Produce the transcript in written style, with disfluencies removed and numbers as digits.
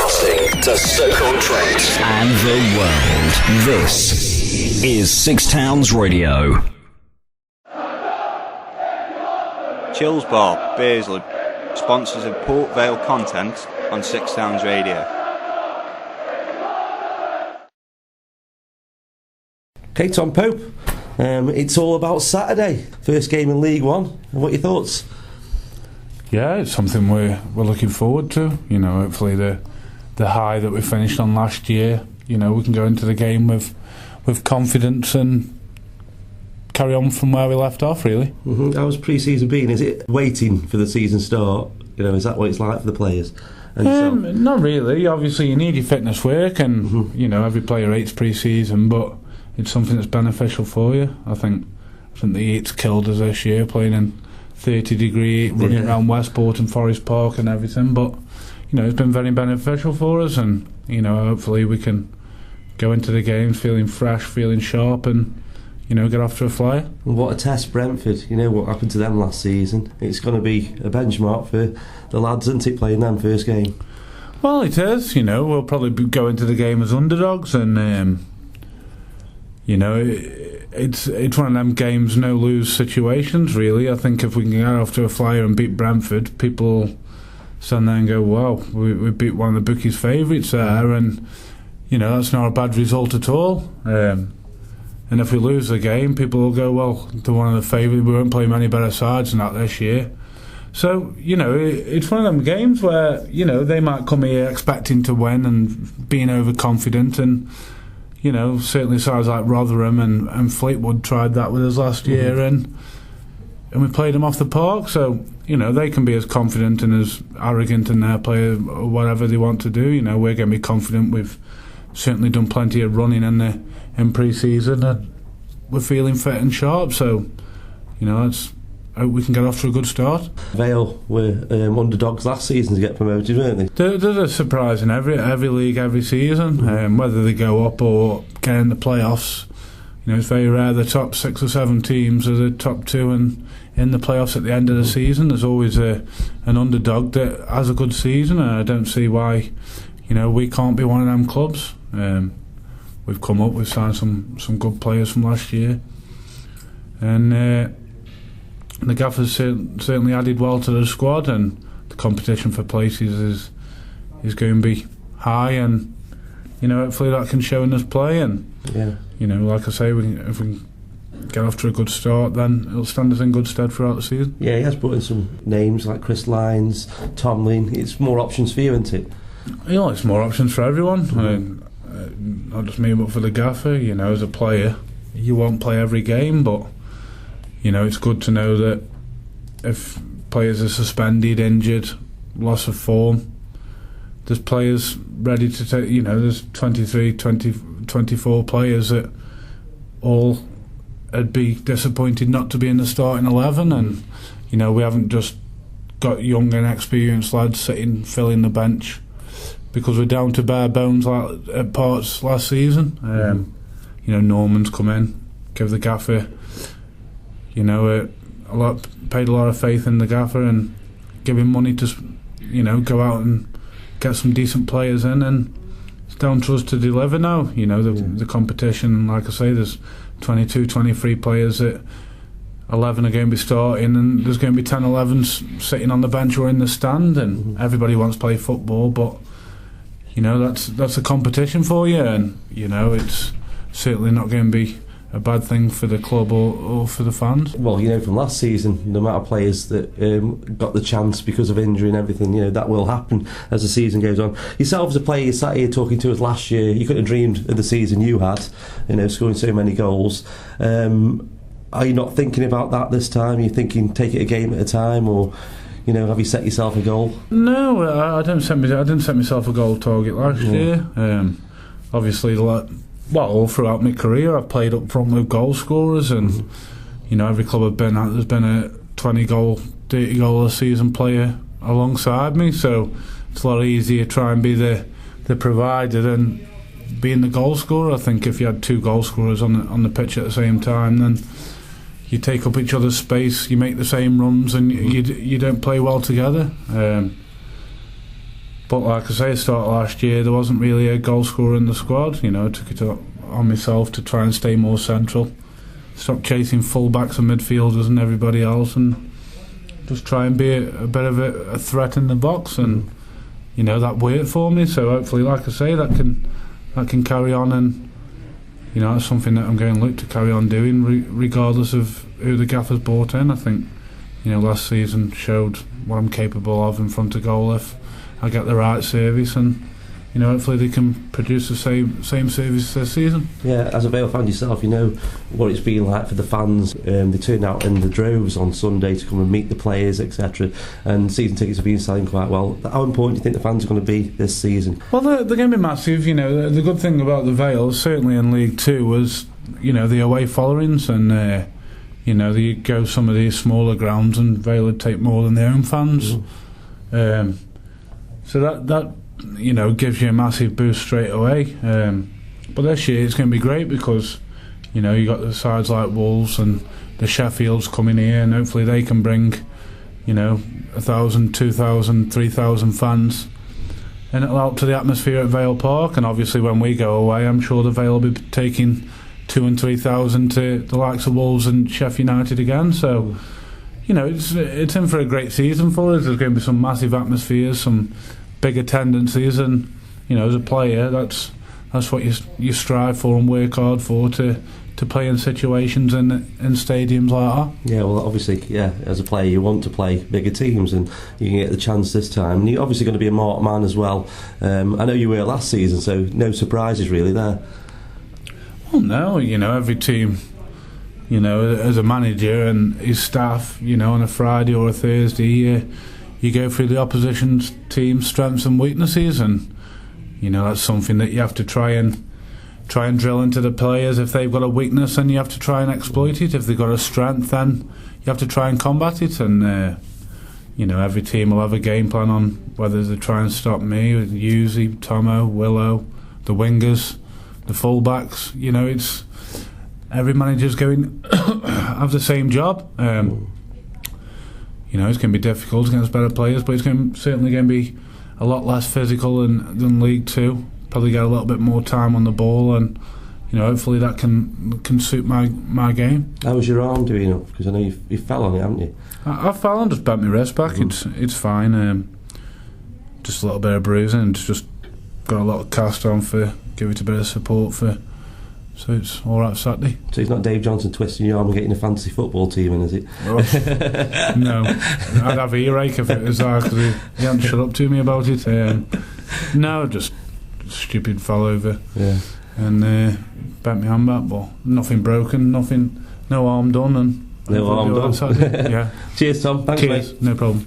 Broadcasting to Stoke-on-Trent and the world. This is Six Towns Radio. Chills Bar, Beardsley, sponsors of Port Vale content on Six Towns Radio. Okay, Tom Pope, it's all about Saturday, first game in League One. What are your thoughts? Yeah, it's something we're looking forward to. You know, hopefully the high that we finished on last year, you know, we can go into the game with confidence and carry on from where we left off, really. Mm-hmm. How's pre-season been? Is it waiting for the season start? You know, is that what it's like for the players? Not really. Obviously, you need your fitness work, and you know, every player hates pre-season, but it's something that's beneficial for you. I think the heat's killed us this year, playing in 30-degree, running around Westport and Forest Park and everything. But you know, it's been very beneficial for us, and you know, hopefully we can go into the games feeling fresh, feeling sharp, and you know, get off to a flyer. What a test, Brentford. You know what happened to them last season. It's going to be a benchmark for the lads, isn't it, playing them first game? Well, it is. You know, we'll probably go into the game as underdogs, and you know, it's one of them games, no lose situations. Really, I think if we can get off to a flyer and beat Brentford, people stand there and go, "Wow, we beat one of the bookies' favourites there," and you know, that's not a bad result at all. And if we lose the game, people will go, well, they're one of the favourites. We won't play many better sides than that this year. So, you know, it's one of them games where, you know, they might come here expecting to win and being overconfident. And, you know, certainly sides like Rotherham and Fleetwood tried that with us last year. And we played them off the park. So, you know, they can be as confident and as arrogant in their play or whatever they want to do. You know, we're going to be confident. We've certainly done plenty of running in pre-season, and we're feeling fit and sharp, so you know, hope we can get off to a good start. Vale were underdogs last season to get promoted, weren't they? There's a surprise in every league every season, whether they go up or get in the playoffs. You know, it's very rare the top 6 or 7 teams are the top 2 and in the playoffs at the end of the season. There's always an underdog that has a good season, and I don't see why, you know, we can't be one of them clubs. We've come up, we've signed some good players from last year, and the gaffer's certainly added well to the squad, and the competition for places is going to be high, and you know, hopefully that can show in us play, and you know, like I say, if we can get off to a good start, then it'll stand us in good stead throughout the season. Yeah, he has brought in some names like Chris Lyons, Tomlin. It's more options for you, isn't it? You know, it's more options for everyone. Not just me, but for the gaffer. You know, as a player, you won't play every game, but you know, it's good to know that if players are suspended, injured, loss of form, there's players ready to take. You know, there's 24 players that all would be disappointed not to be in the starting 11, and you know, we haven't just got young and experienced lads filling the bench because we're down to bare bones like at parts last season. You know, Norman's come in, give the gaffer, you know, paid a lot of faith in the gaffer and give him money to, you know, go out and get some decent players in, and it's down to us to deliver now. You know, the competition, like I say, there's 22, 23 players that 11 are going to be starting, and there's going to be 10, 11 sitting on the bench or in the stand, and everybody wants to play football, but you know, that's a competition for you, and you know, it's certainly not going to be a bad thing for the club or for the fans. Well, you know, from last season, the amount of players that got the chance because of injury and everything, you know, that will happen as the season goes on. Yourself as a player, you sat here talking to us last year, you couldn't have dreamed of the season you had, you know, scoring so many goals. Are you not thinking about that this time? Are you thinking take it a game at a time, or you know, have you set yourself a goal? No, I didn't set myself a goal target last year. Obviously, all throughout my career, I've played up front with goal scorers, and you know, every club I've been at, there's been a 20-goal, 30-goal a season player alongside me. So it's a lot easier to try and be the provider than being the goal scorer. I think if you had 2 goal scorers on the pitch at the same time, then you take up each other's space, you make the same runs, and you don't play well together. But like I say, start last year, there wasn't really a goal scorer in the squad. You know, I took it on myself to try and stay more central, stop chasing full-backs and midfielders and everybody else, and just try and be a bit of a threat in the box. And you know, that worked for me. So hopefully, like I say, that can carry on, and you know, that's something that I'm going to look to carry on doing, regardless of who the gaffer's brought in. I think, you know, last season showed what I'm capable of in front of goal if I get the right service, and you know, hopefully they can produce the same service this season. Yeah, as a Vale fan yourself, you know what it's been like for the fans. They turned out in the droves on Sunday to come and meet the players, etc. And season tickets have been selling quite well. How important do you think the fans are going to be this season? Well, they're going to be massive. You know, the good thing about the Vale, certainly in League Two, was, you know, the away followings, and you know, you go some of these smaller grounds and Vale would take more than their own fans. So that you know, gives you a massive boost straight away. But this year it's going to be great because, you know, you got the sides like Wolves and the Sheffields coming here, and hopefully they can bring, you know, 1,000, 2,000, 3,000 fans, and it'll help to the atmosphere at Vale Park. And obviously when we go away, I'm sure the Vale will be taking 2,000 and 3,000 to the likes of Wolves and Sheffield United again. So, you know, it's in for a great season for us. There's going to be some massive atmospheres, some big attendances, and you know, as a player, that's what you strive for and work hard for, to play in situations in stadiums like that. Yeah, well, obviously, yeah, as a player you want to play bigger teams, and you can get the chance this time, and you're obviously going to be a marked man as well. I know you were last season, so no surprises really there. Well, no, you know, every team, you know, as a manager and his staff, you know, on a Friday or a Thursday, you go through the opposition's team's strengths and weaknesses, and you know, that's something that you have to try and drill into the players. If they've got a weakness, then you have to try and exploit it. If they've got a strength, then you have to try and combat it. And you know, every team will have a game plan on whether they try and stop me, Yuzi, Tomo, Willow, the wingers, the full-backs. You know, it's every manager's going have the same job. You know, it's going to be difficult against better players, but it's certainly going to be a lot less physical than League Two. Probably get a little bit more time on the ball, and you know, hopefully that can suit my game. How was your arm doing up? Because I know you fell on it, haven't you? I fell and just bent my wrist back. It's fine. Just a little bit of bruising, and just got a lot of cast on for give it a bit of support for. So it's all right Saturday. So it's not Dave Johnson twisting your arm and getting a fantasy football team in, is it? No, I'd have earache if it was that, because he hadn't shut up to me about it. No, just stupid fall over, and bent my hand back, but nothing broken, no harm done, and no harm done. Yeah. Cheers, Tom. Thanks, Cheers, mate. No problem.